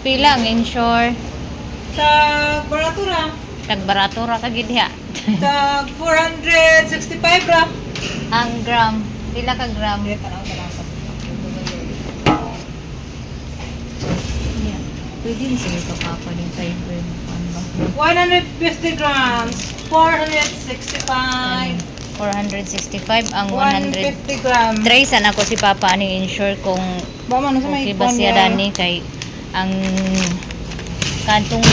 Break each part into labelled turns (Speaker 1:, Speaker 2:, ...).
Speaker 1: Pila ang insure?
Speaker 2: Sa Baratura.
Speaker 1: Tagbaratura ka gid diha.
Speaker 2: Sa 465 ra.
Speaker 1: Ang gram. Pila ka gram? Pwede na sila kapapa ng fiber. Ano ba?
Speaker 2: 150 grams. 465.
Speaker 1: 465 ang 100.
Speaker 2: 150 grams.
Speaker 1: Try sana ko si Papa aning insure kung
Speaker 2: Bama na sa may
Speaker 1: okay ba siya dani kay ang kantong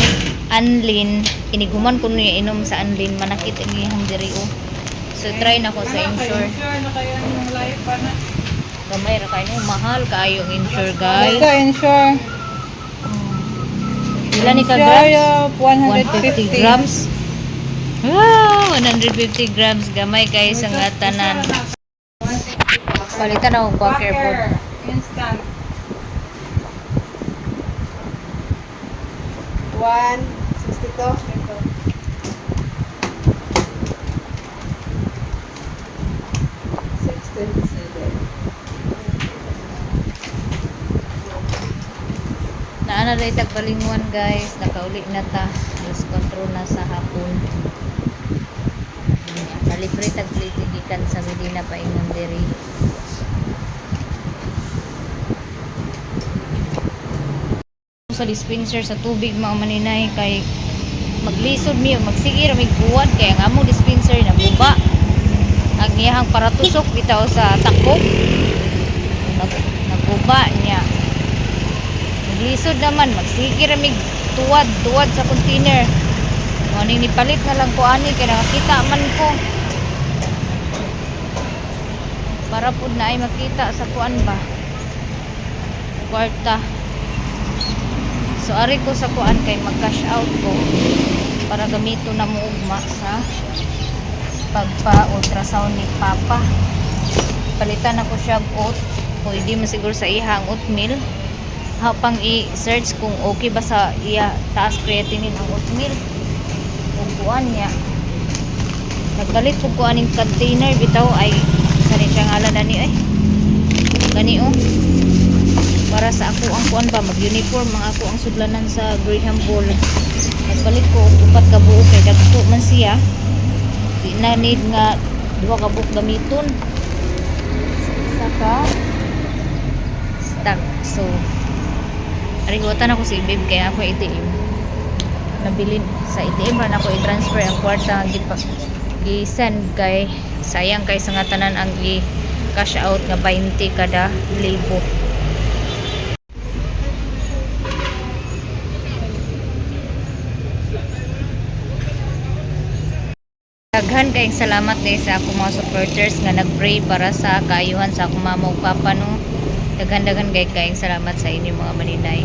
Speaker 1: Anlin iniguman ko niya inom sa Anlin manakit ang iyang diri o. So try na ko sa insure.
Speaker 2: Insure na kayo yung life pa na.
Speaker 1: Gamay ra kayo mahal kaayo ang insure guys.
Speaker 2: Basta insure.
Speaker 1: Ilan ni ka
Speaker 2: Insure
Speaker 1: grams?
Speaker 2: 150
Speaker 1: grams. Wow, 150 grams gamay kay sa nga tanan. Palitan ako quaker po.
Speaker 2: Instant. 162.
Speaker 1: Naana rin tagbalinguan guys, nakauli na ta. Lose control na sa hapon. Malibre tagplitigikan sa Medina pa ingon diri. Sa dispenser sa tubig mga maninay kay maglisod mi magsigir mig buwad kay ang among dispenser na buba. Ang iyang para tusok bitaw sa takop. Nagbuba niya. Lisod naman, magsigir mig tuwad sa container. Morning nipalit na lang ko ani kaya nakakita man ko. Para pud na ay makita sa kuan ba. Kwarta. So ari ko sa kuan kay mag-cash out ko para gamito na mo ugma sa pagpa-ultrasound ni Papa. Palitan ako siya og oat. Pwede mo siguro sa ihang oatmeal. Pang i-search kung okay ba sa iya taas creatinine ang oatmeal kung kuan niya nagbalit kung kuan yung container bitaw ay saan siya ngalan na ni ay gani o para sa ako ang kuan ba mag uniform mga ako ang sudlanan sa Graham Ball nagbalit ko upat ka buo kay dagko man siya di na need nga duha ka buok gamiton isa ka stock so arigotan ako si babe kaya ako ATM nabilin sa ATM ran ako i-transfer ang kwarta gi-send kay sayang kay sa nga tanan ang i-cash out nga 20 kada libo. Daghan kayong salamat kay sa akong mga supporters nga nagpray para sa kaayuhan sa akong mama ug papa no. Daghan-daghan kayong salamat sa inyo mga maninay.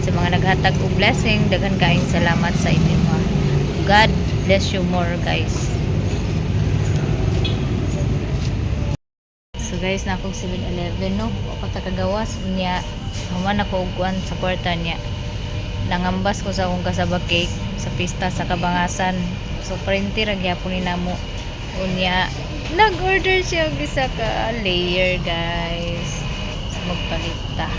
Speaker 1: Sa mga naghatag og blessing, daghan kayong salamat sa inyo mga. God bless you more guys. So guys, na akong 7-Eleven no. Ako tagagawas niya. Human ako og kuan sa kwarta niya. Nangambas ko sa akong kasabag cake sa pista sa Kabangasan. So printer ra gyapon ni namo. Unya nag-order siya og isa ka layer guys. Magpalita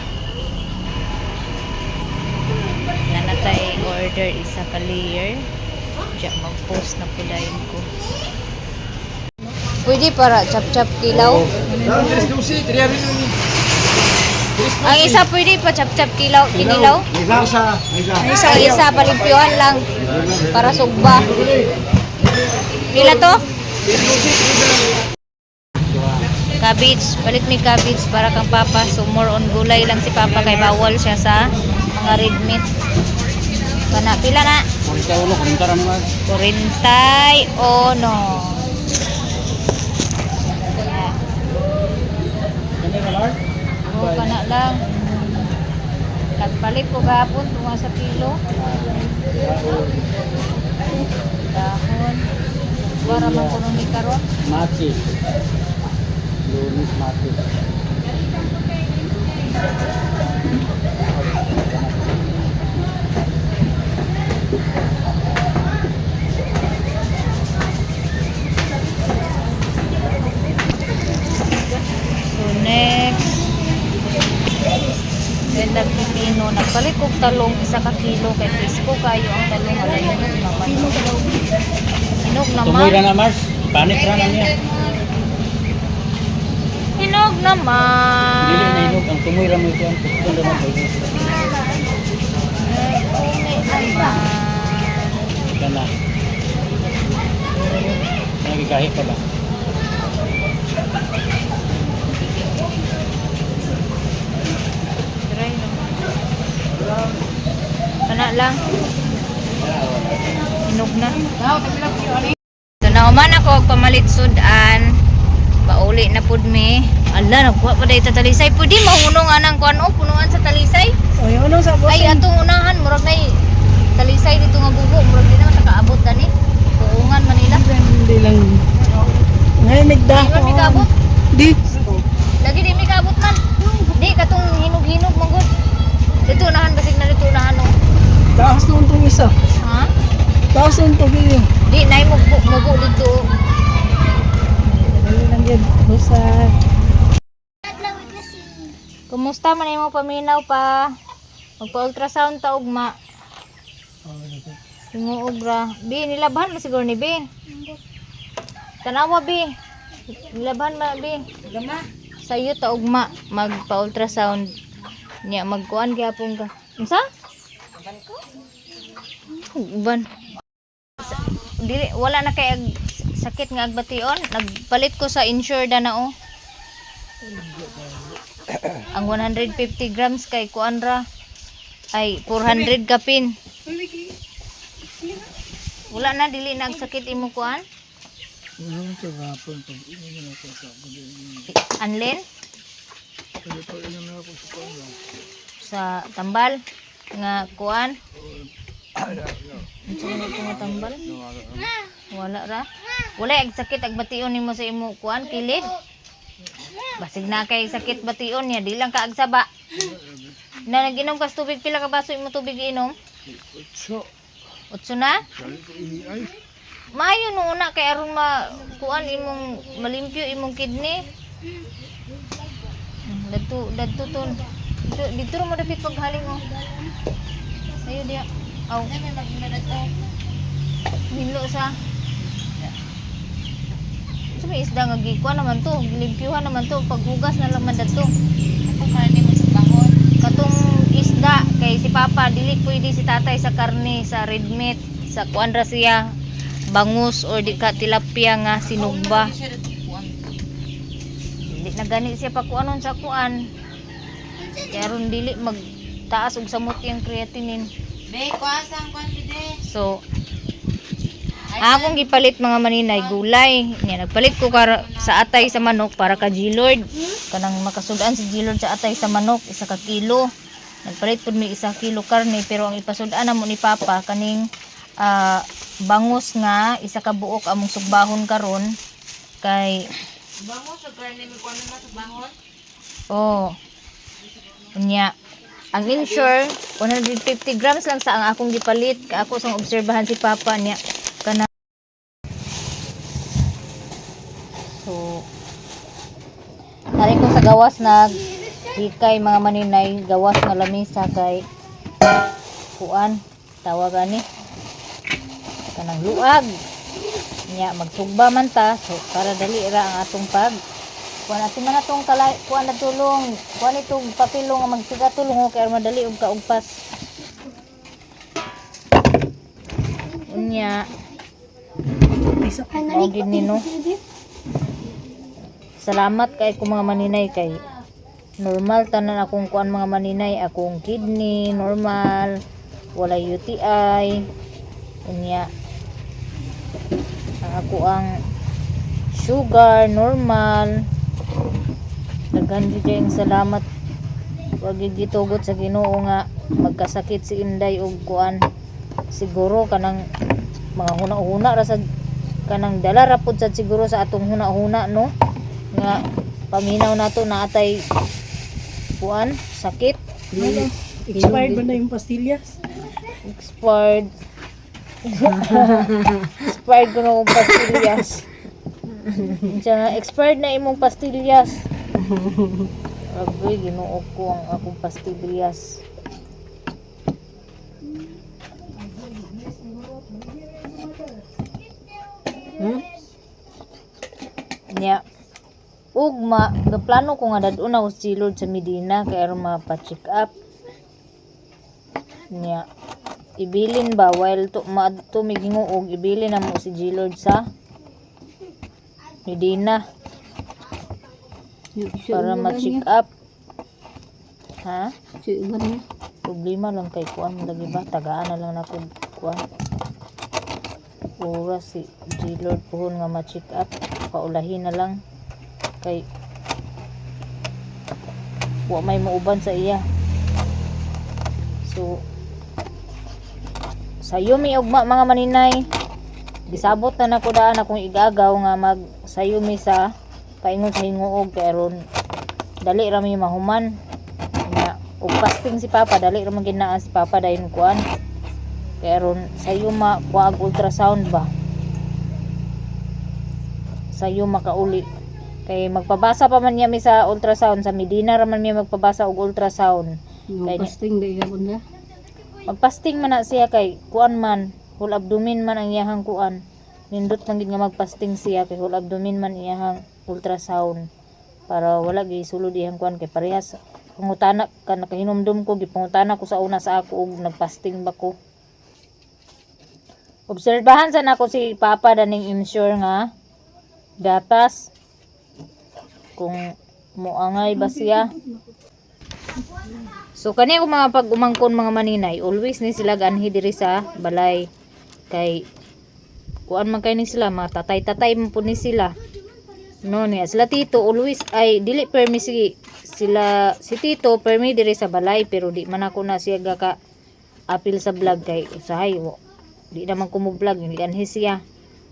Speaker 1: na natay order isa ka layer diya mag-post na pudayin ko pwede para chap-chap kilaw ang isa pwede pa chap-chap kilaw kinilaw ang isa palimpyuhan lang para sugba pila to? Cabbage, palit mi cabbage para kang papa. So more on gulay lang si papa kay bawal siya sa mga red meat. Kana pila na? 41 no. Oh, kana lang. Nagpalit ko gapon tunga sa kilo. Dahon. Para man kuno ni karon.
Speaker 3: Mati. Lunis mati.
Speaker 1: So next, then nagpipili pipino. Nagpalit kog talong 1 ka kilo kay pisko kayo ang talong ala hinog naman. Hinog
Speaker 3: Tumoy ra
Speaker 1: naman.
Speaker 3: na Mars. Panit ra na niya.
Speaker 1: Hinog
Speaker 3: Dili na
Speaker 1: naman.
Speaker 3: hinog ang tumoy ra mo diyan. Putol naman ko.
Speaker 1: Umi naman.
Speaker 3: Kana. Nagikahi pa ba?
Speaker 1: Try naman. Kana lang. Hinog na. So nauman ako og pamalit sudan. Pauli na pud mi. Ala nagkuha pa dayta talisay. Pwede mahunong anang kuan o punuan sa talisay.
Speaker 2: O, yung unong sa
Speaker 1: Ay atong unahan murag nay talisay dito nga bugo, murag di naman nakaabot ani. Tuungan Manila.
Speaker 2: Hindi lang. Ngayon,
Speaker 1: Di man mi kaabot.
Speaker 2: Di.
Speaker 1: Lagi di mi kaabot man. Di katong hinog-hinog man gud. Dito unahan basig na dito unahan no.
Speaker 2: Taas nung itong isa.
Speaker 1: Ha?
Speaker 2: Taas nung itong iyo.
Speaker 1: Di nay mugo dito.
Speaker 2: Dali lang yan. Busa.
Speaker 1: Kumusta man imong paminaw pa? Magpa-ultrasound ta ugma. Tinguog ra. Bi nilabhan mo siguro ni Bi. Tanawa Bi. Nilabhan man Bi.
Speaker 2: Gama.
Speaker 1: Sayo ta ugma magpa-ultrasound. Nya magkuan gyapon ka. Unsa? Uban. Dili wala na kay sakit nga agbation. Nagpalit ko sa insured na o. Ang 150 grams kay kuan ra ay 400 kapin. Wala na dili nagsakit imo kuan?
Speaker 3: Ano sa gapon pag
Speaker 1: Anlen? Sa tambal nga kuan? Unsa man ito nga tambal? Wala ra. Wala ag sakit ag bation nimo sa imo kuan kilid. Basig na kay sakit bation niya, di lang ka agsaba. Na naginom ka sa tubig, pila ka baso imo tubig inom? 8 na? Maayo no una kay aron kuan imong malimpyo imong kidney. Dadto ton. Dito mo dapit paghaling oh. Ayo dia. Aw. Hilo sa. Sabi isda nga gikuan naman to, gilimpyuhan naman to, paghugas na lang man dadto. Ako karne mo sa bangon. Katong isda kay si Papa dili pwede si tatay sa karne sa red meat, sa kuan ra siya bangus or di ka tilapia nga sinugba. Dili na gani siya pa kuanon sa kuan. Kaya ron dili magtaas og samot yung creatinine.
Speaker 2: Be, kuha sang kuha
Speaker 1: So akong gipalit mga maninay gulay. Nya nagpalit ko sa atay sa manok para ka G-Lord. Kanang makasudan si G-Lord sa atay sa manok 1 ka kilo. Nagpalit pud mi 1 kilo karne pero ang ipasudan namo ni Papa kaning bangus nga 1 ka buok among sugbahon karon kay
Speaker 2: bangon sa karne mo kuha na sa bangon.
Speaker 1: oh. Nya ang insure 150 grams lang sa ang akong gipalit kay ako sang obserbahan si Papa niya kana. So nari ko sa gawas hikay mga maninay gawas nga lamisa kay kuan tawag ani kanang luag nya magsugba man ta so para dali ra ang atong pag kuan atin man atong kalay kuan na tulong kuan itong papilong nga magsiga tulong kay madali og kaugpas unya mao gid ni no. Salamat kay ko mga maninay kay normal tanan akong kuan mga maninay, akong kidney normal, wala UTI. Unya ako ang sugar normal. Daghan gyud salamat. Wag gyud gitugot sa Ginoo nga magkasakit si Inday og kuan. Siguro kanang mga huna-huna ra sa kanang dala ra pud sad siguro sa atong huna-huna no nga paminaw nato na atay kuan sakit.
Speaker 2: Expired ba na yung pastillas?
Speaker 1: Expired. Expired ko na akong pastillas. Diyan, expired na imong pastillas. Agoy, ginuog ko ang akong pastillas. Nya ugma gaplano ko nga daduna ko si Lord sa Medina kay aron mapa-check up. Nya ibilin ba while to maadto miginguog ibilin na mo si Lord sa Medina para ma-check up. Ha? Problema lang kay kuan mo lagi ba tagaan na lang nako kuan. Oras si Lord puhon nga ma-check up paulahin na lang kay wa may muuban sa iya. So sayo mi ugma mga maninay gisabot na nako daan akong igagaw nga mag sayo mi sa paingon sa hinguog kay aron dali ra mi mahuman nga ug fasting si papa dali ra man ginaan si papa dayon kuan kay aron sayo kuag ultrasound ba sayo makauli kay magpabasa pa man niya mi sa ultrasound sa Medina ra man mi magpabasa og ultrasound kay
Speaker 2: Fasting day ka bunda.
Speaker 1: magpasting man na siya kay kuan man whole abdomen man ang iyahang kuan nindot man gid nga magpasting siya kay whole abdomen man iyahang ultrasound para wala gi sulod iyang kuan kay parehas pangutana ka nakahinumdum ko gipangutana ko sa una sa ako og nagpasting ba ko. Obserbahan sa nako si papa daning ensure nga gatas kung muangay ba siya. So kani ko mga pag-umangkon mga maninay, always ni sila ganhi diri sa balay kay kuan man kay ni sila mga tatay-tatay man pud ni sila. No niya sila tito always ay dili permi sila si tito permi diri sa balay pero di man ako na siya gaka apil sa vlog kay usahay di naman ko mo vlog ni ganhi siya.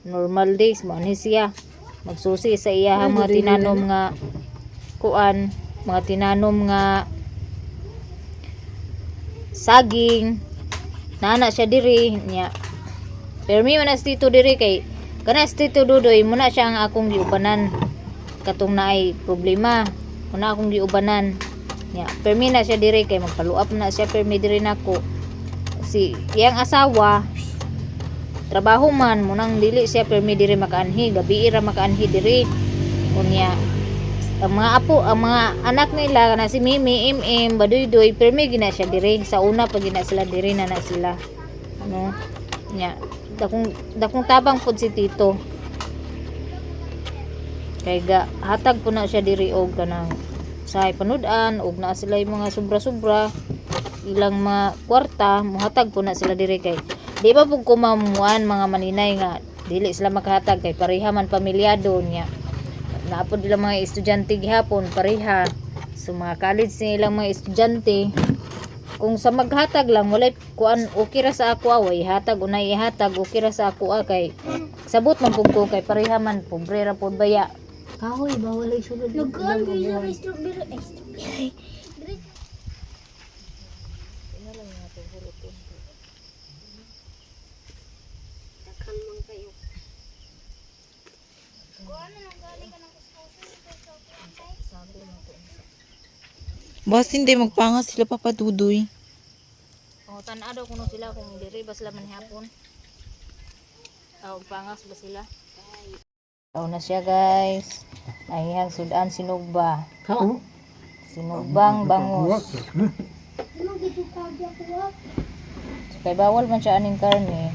Speaker 1: Normal days mo anhi siya magsusi sa iyahang mga tinanom nga kuan, mga tinanom nga saging nana siya diri nya permi man si tito diri kay kana si tito Dudoy muna siya ang akong giubanan katong naay problema muna akong giubanan nya permi na siya diri kay magpaluap na siya permi diri nako si iyang asawa trabaho man munang dili siya permi diri makaanhi gabi ra makaanhi diri unya ang mga apo ang mga anak nila na si Mimi Baduydoy permi gina siya diri sa una pag gina sila diri na sila ano nya dakong tabang pud si tito kay ga hatag po na siya diri og kanang sa panudan og na sila yung mga sobra-sobra ilang mga kwarta muhatag po na sila diri kay di ba pug kumamuan mga maninay nga dili sila makahatag kay pareha man pamilyado niya naapod nila mga estudyante gihapon pareha so mga college nilang mga estudyante kung sa maghatag lang walay kuan okay ra sa ako away hatag unay ihatag okay ra sa ako kay sabot man pug ko kay pareha man pobre ra pud baya
Speaker 2: Kahoy ba wala isulod.
Speaker 4: Lugan ko yung strawberry. Takhan man kayo.
Speaker 5: Bas hindi magpangas sila papadudoy.
Speaker 1: pangutan daw kuno sila kung diri ba sila manhapon pangas ba sila na siya guys ang iyang sudan sinugba sinugbang bangus so, kay bawal man siya aning karne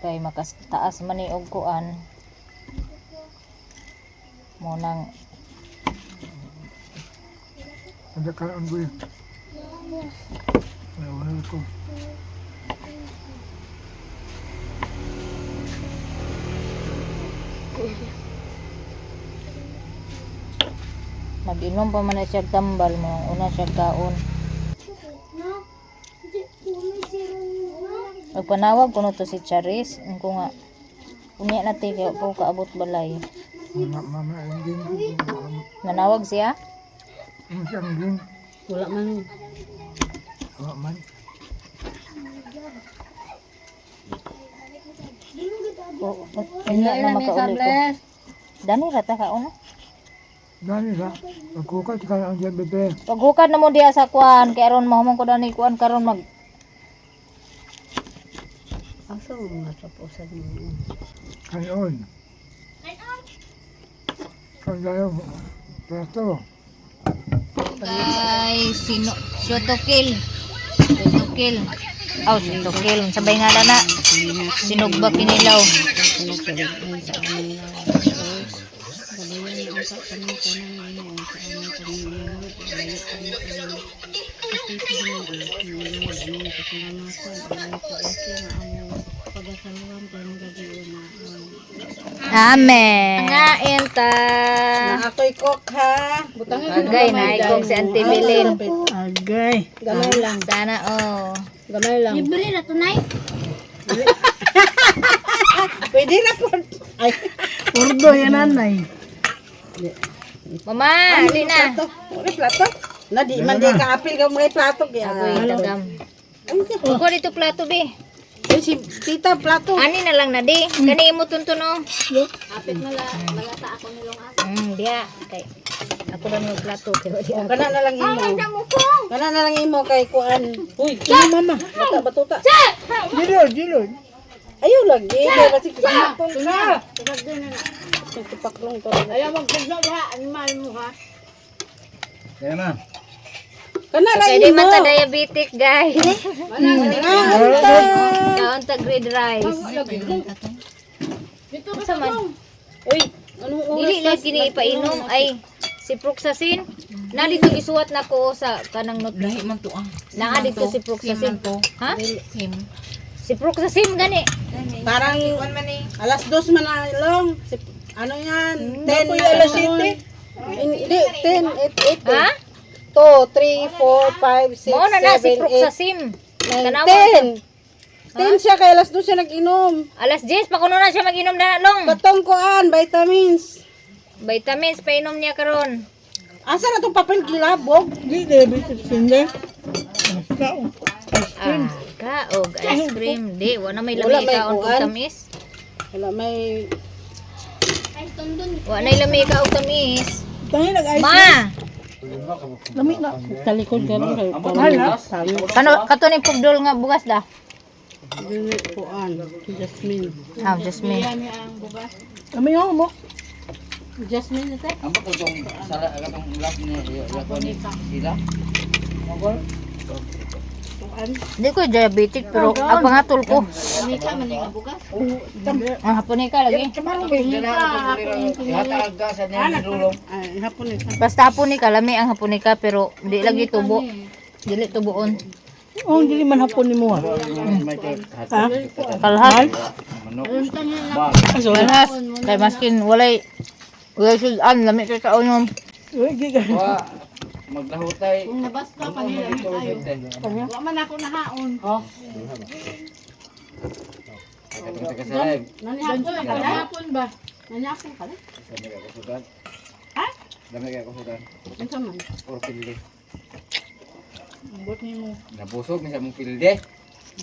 Speaker 1: kay makas taas man ni og kuan mo nang
Speaker 3: ada karon boy wala ko
Speaker 1: mag-inom pa man na siya tambal mo una siya kaon magpanawag kuno to si Charis ko nga unya na kay po kaabot balay
Speaker 3: mama ending
Speaker 1: nanawag siya
Speaker 3: siyang din
Speaker 2: Wala man.
Speaker 3: wala man
Speaker 1: unya na makauli ko dani rata kaon
Speaker 3: dali ra magkukat ka ang diyan bebe
Speaker 1: paghukad na mo diya sa kuan kay aron mahumong ko dani kuan karon
Speaker 2: Asa mo mga tapusan mo?
Speaker 3: Kayon. Kagaya mo. Plato.
Speaker 1: Kay Sotokil. Sotokil. Oh, Sotokil. Sabay nga na. Sinugba kinilaw. Amen. Nga enta.
Speaker 6: Ako'y cook ha.
Speaker 1: Agay na ikog si Auntie Bilin.
Speaker 2: Agay.
Speaker 6: Gamay lang.
Speaker 1: Sana oh.
Speaker 6: Gamay lang.
Speaker 4: Libre na tunay.
Speaker 6: Pwede na po. Ay,
Speaker 2: Urdo yan nanay.
Speaker 1: Mama, ali na.
Speaker 6: may plato. Na di man di ka apil ka mga plato.
Speaker 1: Agoy
Speaker 6: Kaya.
Speaker 1: tagam. Ugo dito plato be.
Speaker 6: Ay, si tita plato.
Speaker 1: Ani na lang na di. Kani imo tuntuno.
Speaker 4: Apit na malata ako nilong ako.
Speaker 1: Dia kay ako ra mo plato pero di ako.
Speaker 6: Kana na lang imo.
Speaker 4: Damo ko.
Speaker 6: Kana na lang imo kay kuan. Uy, mama. Bata batuta.
Speaker 3: Jilod.
Speaker 6: Ayaw lagi. Kaya kasi kinapong ka. Tupaklong to.
Speaker 2: Ayaw magpugno ha. Animal mo ha.
Speaker 3: Kaya na.
Speaker 6: Kana lang
Speaker 1: Kay di
Speaker 6: imo.
Speaker 1: man ta diabetic guys. Kaon ta grade rice.
Speaker 2: Dito
Speaker 1: Sa man.
Speaker 6: Uy, anong oras?
Speaker 1: Dili lang kini ipainom ay ciprofloxacin. Na dito isuwat na ko sa kanang not.
Speaker 5: Lahi man to ah.
Speaker 1: Naa dito ciprofloxacin.
Speaker 5: to.
Speaker 1: Ha?
Speaker 5: Sim.
Speaker 1: Ciprofloxacin gani.
Speaker 6: Parang alas 2 man na lang. Ano yan? 10
Speaker 2: Napoy,
Speaker 6: na
Speaker 2: alas
Speaker 6: 7. Hindi, 10, 8, 8.
Speaker 1: Ha?
Speaker 6: 2, 3, 4, 5, 6,
Speaker 1: Mo na na
Speaker 6: 7, 8,
Speaker 1: ciprofloxacin.
Speaker 6: 9,
Speaker 1: Tanawa
Speaker 6: 10. 10 siya, kaya alas 2 siya nag-inom.
Speaker 1: Alas 10 pa kuno na siya mag-inom na long.
Speaker 6: Katong kuan, vitamins.
Speaker 1: Vitamins painom niya karon.
Speaker 6: Asa na itong papel gilabog?
Speaker 2: Di diabetes hindi.
Speaker 1: Kaog ice cream. Di, wala may
Speaker 6: Wala
Speaker 1: lami
Speaker 6: may
Speaker 1: kaon
Speaker 6: kuan.
Speaker 1: kog tamis.
Speaker 6: Wala, may...
Speaker 4: Ay, tundon.
Speaker 1: Wala may lami kaog tamis.
Speaker 2: Tangi nag-ice.
Speaker 1: Ma,
Speaker 2: Lami na. Talikod ka rin.
Speaker 1: kano katuning pugdol nga bugas da?
Speaker 6: Dili kuan, Jasmine.
Speaker 1: Ah, Jasmine.
Speaker 2: Kami yung mo.
Speaker 6: Jasmine ito?
Speaker 1: Hindi ko diabetic pero ang pangatol ko.
Speaker 4: Nika man nga bugas.
Speaker 1: Ang hapon ka lagi.
Speaker 6: Ay, hapon ito.
Speaker 1: Basta hapon ka lami ang hapon ka pero di lagi tubo. Dili tubuon.
Speaker 2: Oh, hindi man hapon ni mo ha. Ha?
Speaker 1: Kalhat. Kalhat. Kay maskin walay sudan lami kay kaunom.
Speaker 2: Uy, giga.
Speaker 3: Maglahutay.
Speaker 4: Kung nabasta pa nila tayo. Wa man ako nahaon. Nanihapon ba? Nanihapon ka na? Ha?
Speaker 3: Dami kaya ko sudan.
Speaker 4: Ang saman.
Speaker 3: Or pilde.
Speaker 2: Bot ni mo.
Speaker 3: Nabusog ni sa mong pilde.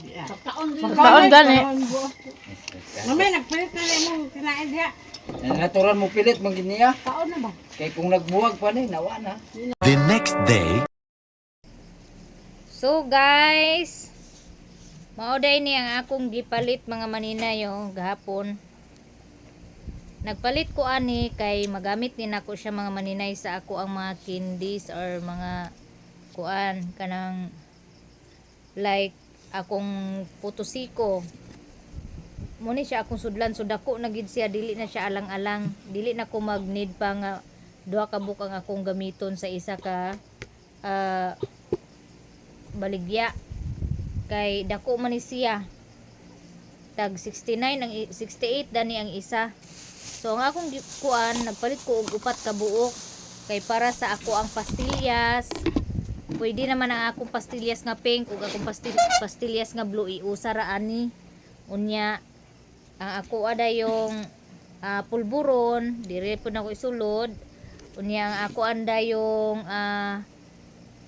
Speaker 4: Pagkaon din.
Speaker 1: Kaon gani.
Speaker 6: Mamay, nagpalit na lang mong kinain diya.
Speaker 3: Natural mo pilit mang giniya.
Speaker 4: Kaon na ba?
Speaker 3: Kay kung nagbuwag pa ni nawa na.
Speaker 7: The next day.
Speaker 1: So guys, mauday ni ang akong gipalit mga maninayo gahapon. Nagpalit ko ani kay magamit ni nako siya mga maninay sa ako ang mga candies or mga kuan kanang like akong putosiko. Muni siya akong sudlan so dako na gid siya, dili na siya alang-alang, dili na ko mag-need pa nga duha ka book ang akong gamiton sa isa ka baligya kay dako man ni siya tag 69 ang 68 dani ang isa. So ang akong kuan nagpalit ko og upat ka buok kay para sa ako ang pastillas. Pwede naman ang akong pastillas nga pink ug akong pastillas nga blue iusa ra ani. Unya ang ako ada yung pulburon, dire po na ko isulod. Unya ang ako anda yung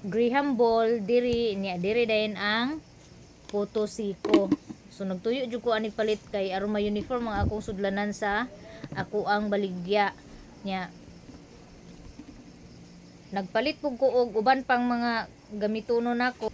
Speaker 1: Graham ball, dire dayon ang putosiko. So nagtuyo jud ko ani palit kay aron ma uniform ang akong sudlanan sa ako ang baligya nya. Nagpalit pug ko og uban pang mga gamitono nako.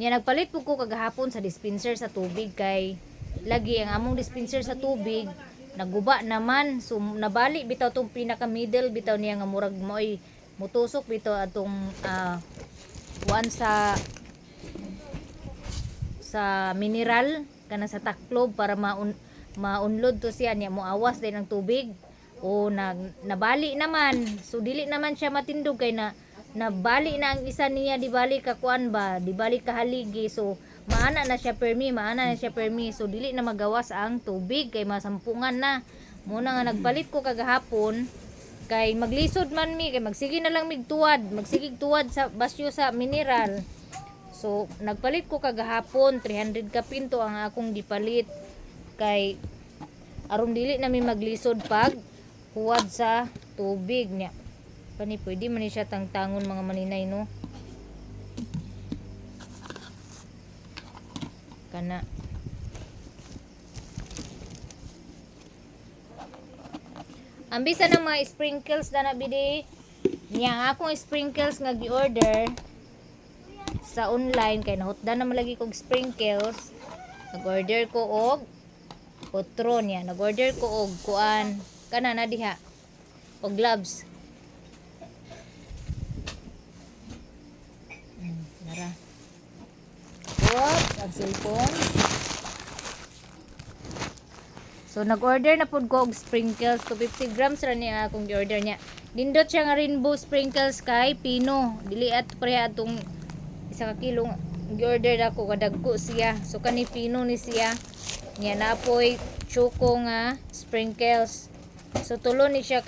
Speaker 1: Niya nagpalit po ko kagahapon sa dispenser sa tubig kay lagi ang among dispenser sa tubig naguba naman. So nabali bitaw tong pinaka middle bitaw niya nga murag moy mutusok bitaw atong kuan sa mineral kana sa taklob para maunlod to siya niya moawas din ang tubig o nabali naman. So dili naman siya matindog kay nabali na ang isa niya di bali ka kuan ba di bali ka haligi. So maana na siya permi so dili na magawas ang tubig kay masampungan na. Muna nga nagpalit ko kagahapon kay maglisod man mi kay magsige na lang magsigig tuwad sa basyo sa mineral. So nagpalit ko kagahapon 300 ka pinto ang akong gipalit kay aron dili na mi maglisod pag huwad sa tubig niya. Pani pwede man ni siya tangtangon mga maninay no. Kana ang bisa ng mga sprinkles na nabili niya akong sprinkles nga gi-order sa online kay nahutdan na malagi kog sprinkles. Nag-order ko og otro niya. Nag-order ko og kuan kana na diha og gloves. Nara. Oops, ang cellphone. So nag-order na pud ko og sprinkles. 250 grams ra niya akong gi-order niya. Nindot siya nga rainbow sprinkles kay Pino. Dili at pareha atong 1 kilo gi-order ako kadagko siya. So kani Pino ni siya. Niya napoy choco nga sprinkles. So tulo ni siya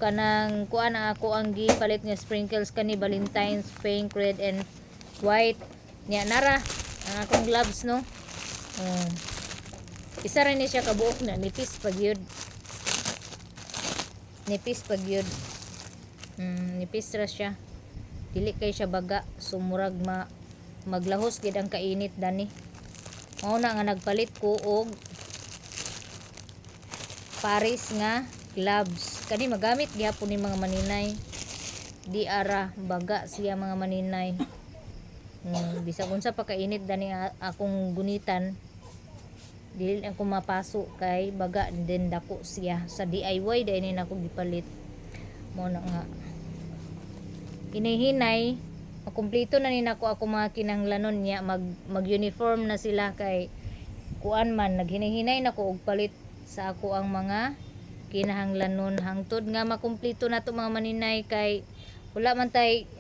Speaker 1: kanang kuan ako ang gipalit nga sprinkles kani Valentine's pink, red and white. Niya nara ang akong gloves no. Isa rin ni siya kabuok na nipis pag yun. Nipis ra siya. Dili kay siya baga sumurag maglahos gid ang kainit dani. Mao na nga nagpalit ko og Paris nga gloves. Kani magamit gyapon ni mga maninay. Di ara baga siya mga maninay. Bisag unsa pa kainit dani akong gunitan. Dili ako mapaso kay baga din dako siya sa DIY dai ni nako gipalit. Mo na nga hinahinay makumpleto na ni nako ako mga kinahanglanon niya mag uniform na sila kay kuan man naghinahinay nako og palit sa ako ang mga kinahanglanon hangtod nga makumpleto na to mga maninay kay wala man tay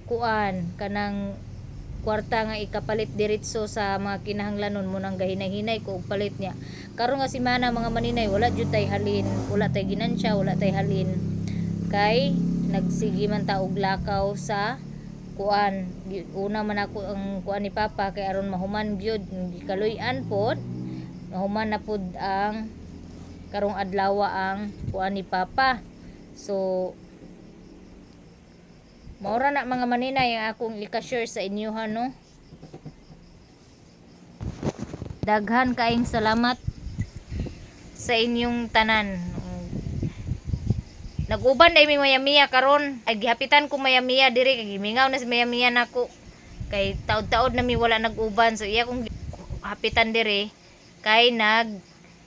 Speaker 1: kuan kanang kwarta nga ikapalit diretso sa mga kinahanglanon mo nang gahinay-hinay ko og palit niya. Karon nga semana mga maninay wala jud tay halin, wala tay ginansya, wala tay halin. Kay nagsigi man ta og lakaw sa kuan. Una man ako ang kuan ni Papa kay aron mahuman gyud gikaloy-an pod. Mahuman na pod ang karong adlaw ang kuan ni Papa. So maura na mga maninay ang akong ika-share sa inyo no. Daghan kaayong salamat sa inyong tanan. Nag-uban dai mi Maya-Mia karon. Ay gihapitan ko Maya-Mia diri kay gimingaw na si Maya-Mia nako. Kay taod-taod na mi wala nag-uban so iya kong hapitan diri kay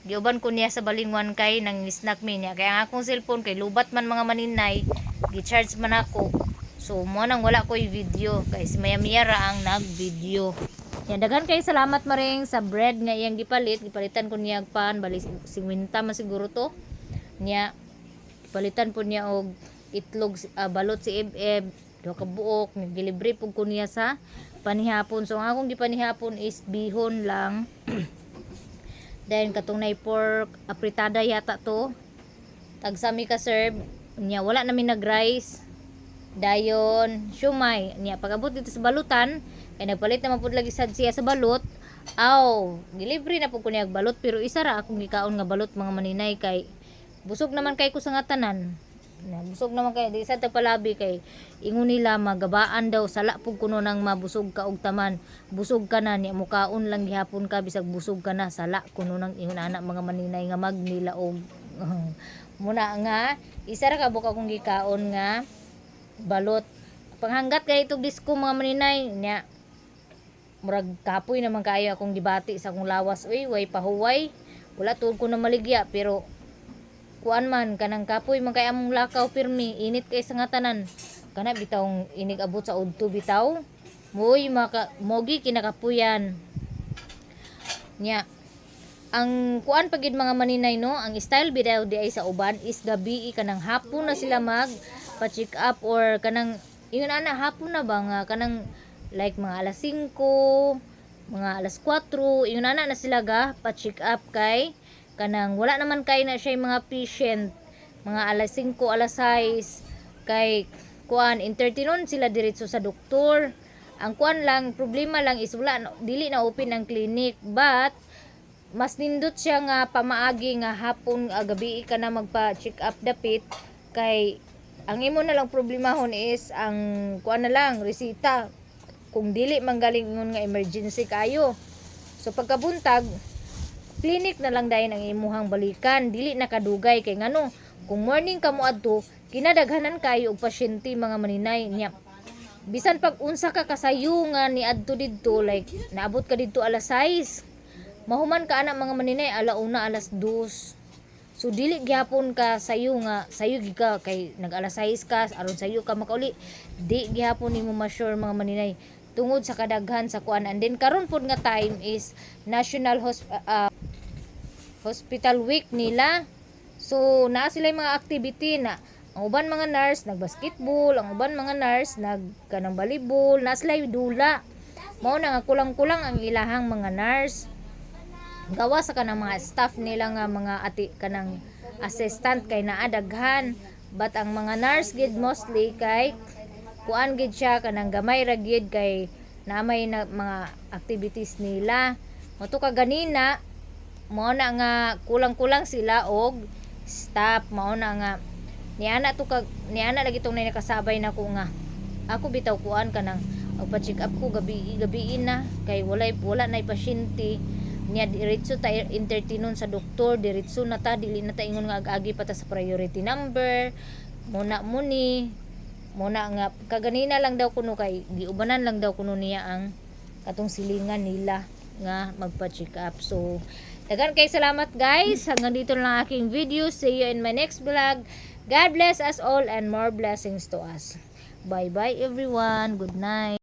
Speaker 1: giuban ko niya sa balingwan kay nang snack mi niya. Kay ang akong cellphone kay lubat man mga maninay, gi-charge man ako. So mo nang wala ko video kay si Maya-Mia ra ang nag-video. Yan daghan kay salamat maring sa bread nga iyang gipalitan ko niya pan bali 50 man siguro to. Niya palitan po niya og itlog balot si Eb do ka buok gilibre pug ko niya sa panihapon. So ang akong gipanihapon is bihon lang. Then katong nay pork apritada yata to. Tagsami ka serve niya wala namin nag-rice. Dayon siumay niya pagabot dito sa balutan kay nagpalit naman pud lagi sad siya sa balot. Gilibre na pud ko niya balot pero isa ra akong gikaon nga balot mga maninay kay busog naman kay ko sa nga tanan. Busog naman kay di sa palabi kay ingon nila magabaan daw sala pug kuno nang mabusog ka og taman. Busog ka na niya mukaon lang gihapon ka bisag busog ka na sala kuno nang ingon ana mga maninay nga magnilaog. Muna nga isa ra ka buka kong gikaon nga balot Panghanggat kay itong disco mga maninay nya. Murag kapoy naman kayo akong gibati sa akong lawas. Uy, way pahuway. Wala tuod ko na maligya pero kuan man kanang kapoy man kay among lakaw pirmi, init kay sa nga tanan. Kana bitawng inig abot sa udto bitaw. Moy mogi kinakapuyan. Nya. Ang kuan pagid mga maninay no, ang style bidaw di ay sa uban is gabi kanang hapon na sila mag pa-check up or kanang yun ana hapon na ba nga kanang like mga alas 5, mga alas 4, yun ana na sila ga pa-check up kay kanang wala naman kay na siya mga patient mga alas 5, alas 6 kay kuan entertainon sila diretso sa doktor. Ang kuan lang problema lang is wala dili na open ang clinic but mas nindot siya nga pamaagi nga hapon gabi ka na magpa-check up dapit kay ang imo na lang problemahon is ang kuan na lang resita kung dili manggalingon nga emergency kayo. So pagkabuntag clinic na lang dayon ang imuhang balikan dili nakadugay kay ngano kung morning kamo adto kinadaghanan kayo og pasyente mga maninay niya. Bisan pag unsa ka kasayo nga ni adto didto like naabot ka didto alas 6 mahuman ka anak mga maninay alauna alas 2. So dili gyapon ka sayo nga sayo gi ka kay nag alas 6 ka aron sayo ka makauli. Di gyapon nimo ma-sure mga maninay tungod sa kadaghan sa kuan. And then karon pod nga time is National Hospital Week nila. So naa sila mga activity na ang uban mga nurse nagbasketball, ang uban mga nurse nagkanang volleyball, na sila dula. Mao na nga kulang-kulang ang ilahang mga nurse. Gawa sa kanang mga staff nila nga mga ati kanang assistant kay naadaghan but ang mga nurse gid mostly kay kuan gid siya kanang gamay ra gid kay namay na mga activities nila. Moto ka ganina mao na nga kulang-kulang sila og staff. Mao na nga niana lagi tong nakasabay na ko nga ako bitaw kuan kanang pa-check up ko gabi na kay wala na pasyente niya diretso ta entertainon sa doktor diretso na ta dili na ta ingon nga ag-agi pa ta sa priority number muna nga kaganina lang daw kuno kay giubanan lang daw kuno niya ang katong silingan nila nga magpa-check up. So dagan kay salamat guys, hanggang dito lang aking video. See you in my next vlog. God bless us all and more blessings to us. Bye bye everyone, good night.